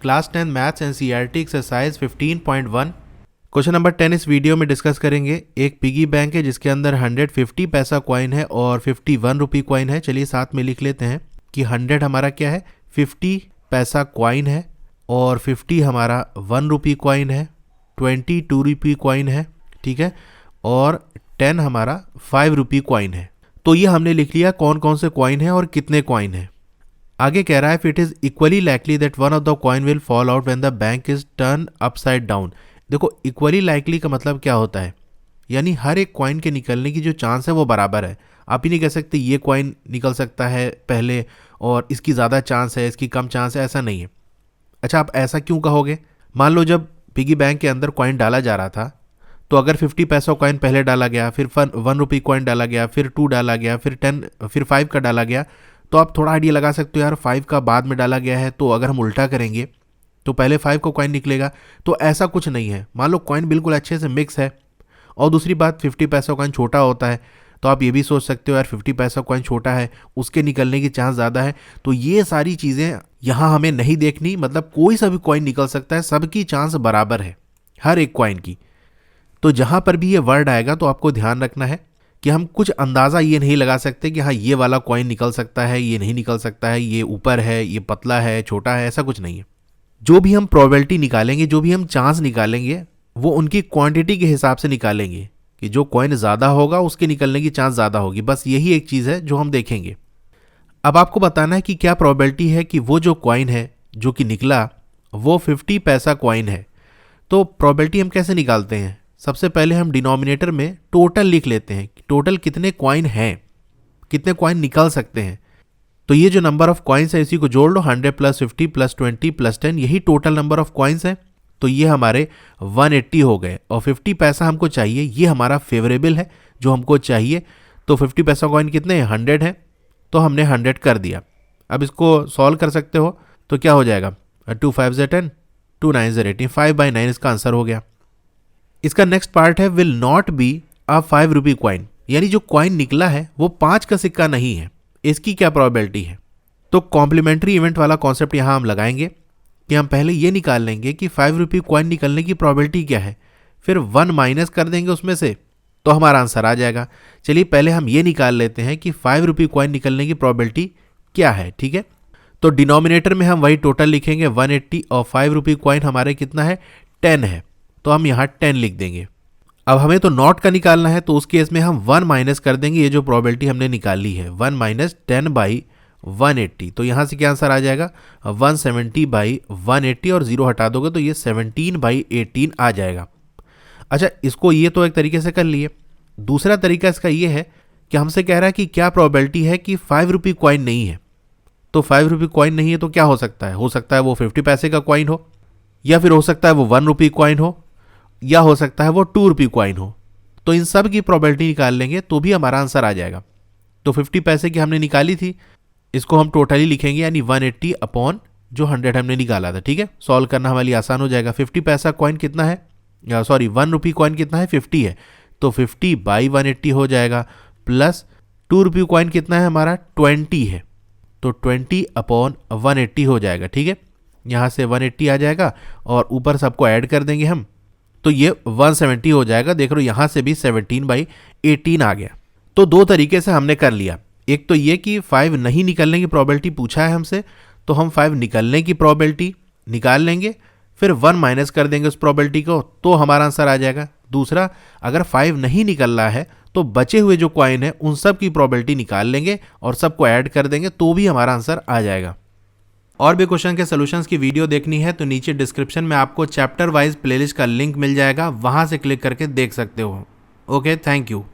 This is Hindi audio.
Class 10 maths NCERT exercise 15.1। Question number 10 इस वीडियो में डिस्कस करेंगे। एक पिगी बैंक है जिसके अंदर 150 पैसा कॉइन है और 51 रुपी कॉइन है। चलिए साथ में लिख लेते हैं कि 100 हमारा क्या है, 50 पैसा कॉइन है और 50 हमारा 1 रुपी कॉइन है, 20 2 रुपी कॉइन है, ठीक है, और 10 हमारा 5 रुपी कॉइन है। तो ये हमने लिख लिया कौन कौन से कॉइन है और कितने कॉइन है। आगे कह रहा है it is equally likely that one of the coin will fall out when the bank is turn upside down. देखो इक्वली लाइकली का मतलब क्या होता है, यानी हर एक कॉइन के निकलने की जो चांस है वो बराबर है। आप ही नहीं कह सकते ये कॉइन निकल सकता है पहले और इसकी ज़्यादा चांस है, इसकी कम चांस है, ऐसा नहीं है। अच्छा, आप ऐसा क्यों कहोगे? मान लो जब पिगी बैंक के अंदर कॉइन डाला जा रहा था तो अगर 50 पैसा कॉइन पहले डाला गया, फिर 1 रुपी कॉइन डाला गया, फिर 2 डाला गया, फिर 10, फिर 5 का डाला गया, तो आप थोड़ा आइडिया लगा सकते हो यार 5 का बाद में डाला गया है, तो अगर हम उल्टा करेंगे तो पहले 5 का कॉइन निकलेगा। तो ऐसा कुछ नहीं है। मान लो कॉइन बिल्कुल अच्छे से मिक्स है। और दूसरी बात, 50 पैसा कॉइन छोटा होता है तो आप ये भी सोच सकते हो यार 50 पैसा कॉइन छोटा है, उसके निकलने की चांस ज़्यादा है। तो ये सारी चीज़ें यहाँ हमें नहीं देखनी, मतलब कोई सा भी कॉइन निकल सकता है, सबकी चांस बराबर है हर एक कॉइन की। तो जहाँ पर भी ये वर्ड आएगा तो आपको ध्यान रखना है कि हम कुछ अंदाज़ा ये नहीं लगा सकते कि हाँ ये वाला कॉइन निकल सकता है, ये नहीं निकल सकता है, ये ऊपर है, ये पतला है, छोटा है, ऐसा कुछ नहीं है। जो भी हम प्रोबेबिलिटी निकालेंगे, जो भी हम चांस निकालेंगे, वो उनकी क्वांटिटी के हिसाब से निकालेंगे कि जो कॉइन ज़्यादा होगा उसके निकलने की चांस ज़्यादा होगी। बस यही एक चीज़ है जो हम देखेंगे। अब आपको बताना है कि क्या प्रोबेबिलिटी है कि वो जो कॉइन है जो कि निकला वो 50 पैसा कॉइन है। तो प्रोबेबिलिटी हम कैसे निकालते हैं? सबसे पहले हम डिनोमिनेटर में टोटल लिख लेते हैं, टोटल कितने कॉइन हैं, कितने कॉइन निकल सकते हैं। तो ये जो नंबर ऑफ कॉइन्स है इसी को जोड़ लो, 100 + 50 + 20 + 10, यही टोटल नंबर ऑफ कॉइन्स है। तो ये हमारे 180 हो गए और 50 पैसा हमको चाहिए, ये हमारा फेवरेबल है जो हमको चाहिए। तो 50 पैसा कॉइन कितने हैं? 100 है, तो हमने 100 कर दिया। अब इसको सॉल्व कर सकते हो तो क्या हो जाएगा, 2 5 = 10, 2 9 = 18, 5/9 इसका आंसर हो गया। इसका नेक्स्ट पार्ट है will not be a 5 rupee coin, यानी जो कॉइन निकला है वो 5 का सिक्का नहीं है, इसकी क्या प्रोबेबिलिटी है? तो कॉम्प्लीमेंट्री इवेंट वाला कॉन्सेप्ट यहाँ हम लगाएंगे कि हम पहले ये निकाल लेंगे कि 5 रुपी कॉइन निकलने की प्रोबेबिलिटी क्या है, फिर 1 माइनस कर देंगे उसमें से तो हमारा आंसर आ जाएगा। चलिए पहले हम ये निकाल लेते हैं कि 5 रुपी कॉइन निकलने की प्रोबेबिलिटी क्या है, ठीक है। तो डिनोमिनेटर में हम वही टोटल लिखेंगे 180 और 5 रुपी कॉइन हमारे कितना है, 10 है, तो हम यहाँ 10 लिख देंगे। अब हमें तो नॉट का निकालना है, तो उस केस में हम 1 माइनस कर देंगे ये जो प्रोबेबिलिटी हमने निकाली है, 1 - 10/180। तो यहाँ से क्या आंसर आ जाएगा, 170/180 और 0 हटा दोगे तो ये 17/18 आ जाएगा। अच्छा, इसको ये तो एक तरीके से कर लिए। दूसरा तरीका इसका ये है कि हमसे कह रहा है कि क्या प्रोबेबिलिटी है कि 5 रुपी कॉइन नहीं है। तो 5 रुपी कॉइन नहीं है तो क्या हो सकता है? हो सकता है वो 50 पैसे का कॉइन हो, या फिर हो सकता है वो 1 रुपी कॉइन हो, या हो सकता है वो 2 रुपी कॉइन हो। तो इन सब की प्रोबेबिलिटी निकाल लेंगे तो भी हमारा आंसर आ जाएगा। तो 50 पैसे की हमने निकाली थी, इसको हम टोटली लिखेंगे, यानी 180 अपॉन जो 100 हमने निकाला था, ठीक है। सॉल्व करना हमारे लिए आसान हो जाएगा। 50 पैसा कॉइन कितना है, 1 रुपी कॉइन कितना है, 50 है, तो 50/180 हो जाएगा, प्लस 2 रुपी कॉइन कितना है हमारा, 20 है, तो 20/180 हो जाएगा, ठीक है। यहाँ से 180 आ जाएगा और ऊपर सबको ऐड कर देंगे हम, तो ये 170 हो जाएगा। देख लो यहाँ से भी 17/18 आ गया। तो दो तरीके से हमने कर लिया। एक तो ये कि 5 नहीं निकलने की प्रोबेबिलिटी पूछा है हमसे, तो हम 5 निकलने की प्रोबेबिलिटी निकाल लेंगे, फिर 1 माइनस कर देंगे उस प्रोबेबिलिटी को, तो हमारा आंसर आ जाएगा। दूसरा, अगर 5 नहीं निकल रहा है तो बचे हुए जो कॉइन है उन सब की प्रोबेबिलिटी निकाल लेंगे और सबको ऐड कर देंगे, तो भी हमारा आंसर आ जाएगा। और भी क्वेश्चन के सॉल्यूशंस की वीडियो देखनी है तो नीचे डिस्क्रिप्शन में आपको चैप्टर वाइज प्लेलिस्ट का लिंक मिल जाएगा, वहां से क्लिक करके देख सकते हो। Okay, thank you.